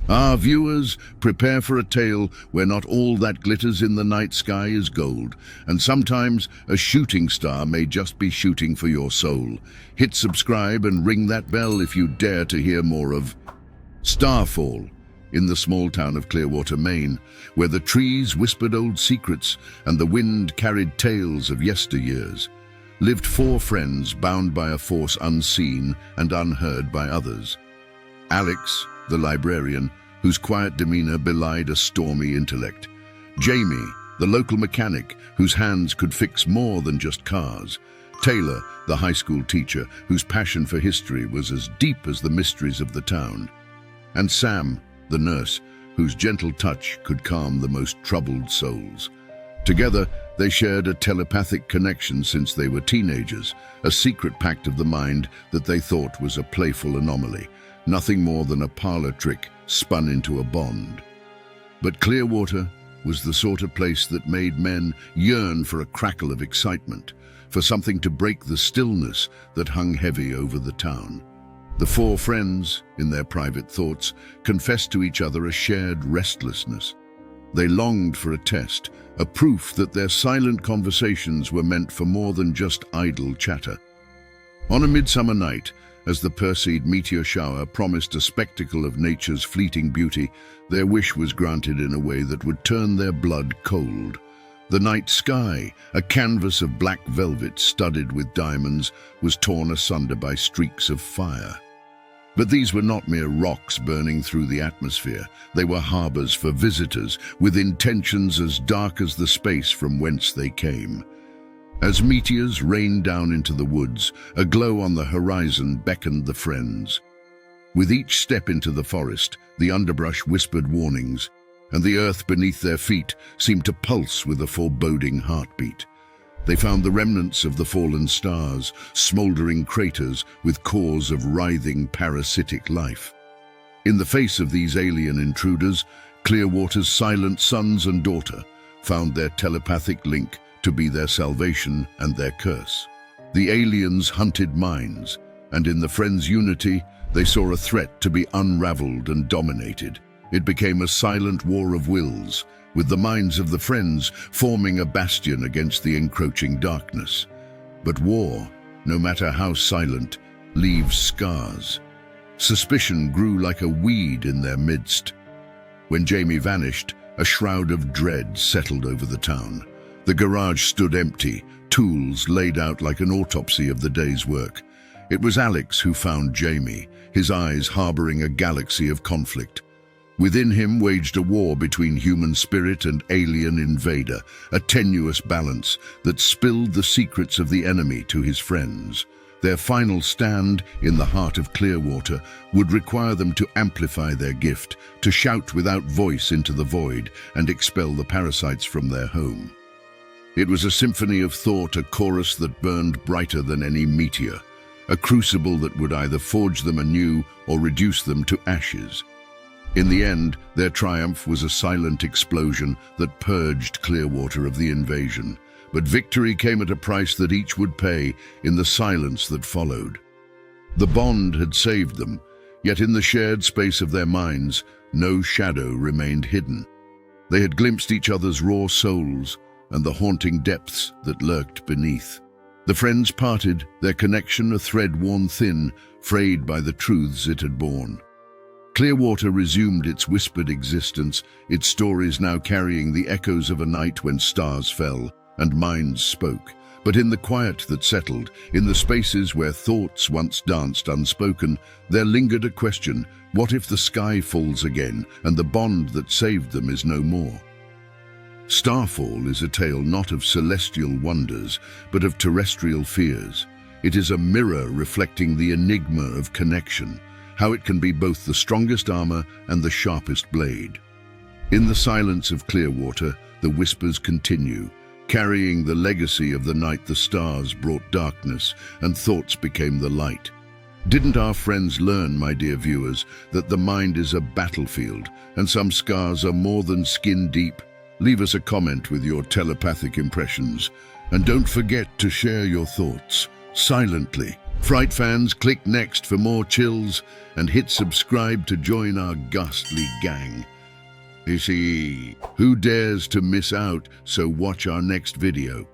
Our viewers, prepare for a tale where not all that glitters in the night sky is gold, and sometimes a shooting star may just be shooting for your soul. Hit subscribe and ring that bell if you dare to hear more of Starfall, in the small town of Clearwater, Maine, where the trees whispered old secrets and the wind carried tales of yesteryears, lived four friends bound by a force unseen and unheard by others. Alex, the librarian, whose quiet demeanor belied a stormy intellect. Jamie, the local mechanic, whose hands could fix more than just cars. Taylor, the high school teacher, whose passion for history was as deep as the mysteries of the town. And Sam, the nurse, whose gentle touch could calm the most troubled souls. Together, they shared a telepathic connection since they were teenagers, a secret pact of the mind that they thought was a playful anomaly, nothing more than a parlor trick spun into a bond. But Clearwater was the sort of place that made men yearn for a crackle of excitement, for something to break the stillness that hung heavy over the town. The four friends, in their private thoughts, confessed to each other a shared restlessness. They longed for a test, a proof that their silent conversations were meant for more than just idle chatter. On a midsummer night, as the Perseid meteor shower promised a spectacle of nature's fleeting beauty, their wish was granted in a way that would turn their blood cold. The night sky, a canvas of black velvet studded with diamonds, was torn asunder by streaks of fire. But these were not mere rocks burning through the atmosphere. They were harbors for visitors, with intentions as dark as the space from whence they came. As meteors rained down into the woods, a glow on the horizon beckoned the friends. With each step into the forest, the underbrush whispered warnings, and the earth beneath their feet seemed to pulse with a foreboding heartbeat. They found the remnants of the fallen stars, smoldering craters with cores of writhing parasitic life. In the face of these alien intruders, Clearwater's silent sons and daughter found their telepathic link to be their salvation and their curse. The aliens hunted minds, and in the friends' unity, they saw a threat to be unraveled and dominated. It became a silent war of wills, with the minds of the friends forming a bastion against the encroaching darkness. But war, no matter how silent, leaves scars. Suspicion grew like a weed in their midst. When Jamie vanished, a shroud of dread settled over the town. The garage stood empty, tools laid out like an autopsy of the day's work. It was Alex who found Jamie, his eyes harboring a galaxy of conflict. Within him waged a war between human spirit and alien invader, a tenuous balance that spilled the secrets of the enemy to his friends. Their final stand in the heart of Clearwater would require them to amplify their gift, to shout without voice into the void and expel the parasites from their home. It was a symphony of thought, a chorus that burned brighter than any meteor, a crucible that would either forge them anew or reduce them to ashes. In the end, their triumph was a silent explosion that purged Clearwater of the invasion, but victory came at a price that each would pay in the silence that followed. The bond had saved them, yet in the shared space of their minds, no shadow remained hidden. They had glimpsed each other's raw souls and the haunting depths that lurked beneath. The friends parted, their connection a thread worn thin, frayed by the truths it had borne. Clearwater resumed its whispered existence, its stories now carrying the echoes of a night when stars fell and minds spoke. But in the quiet that settled, in the spaces where thoughts once danced unspoken, there lingered a question: what if the sky falls again and the bond that saved them is no more? Starfall is a tale not of celestial wonders, but of terrestrial fears. It is a mirror reflecting the enigma of connection, how it can be both the strongest armor and the sharpest blade. In the silence of Clearwater, the whispers continue, carrying the legacy of the night the stars brought darkness and thoughts became the light. Didn't our friends learn, my dear viewers, that the mind is a battlefield and some scars are more than skin deep? Leave us a comment with your telepathic impressions, and don't forget to share your thoughts silently Fright fans, click next for more chills and hit subscribe to join our ghastly gang. You see, who dares to miss out, so watch our next video.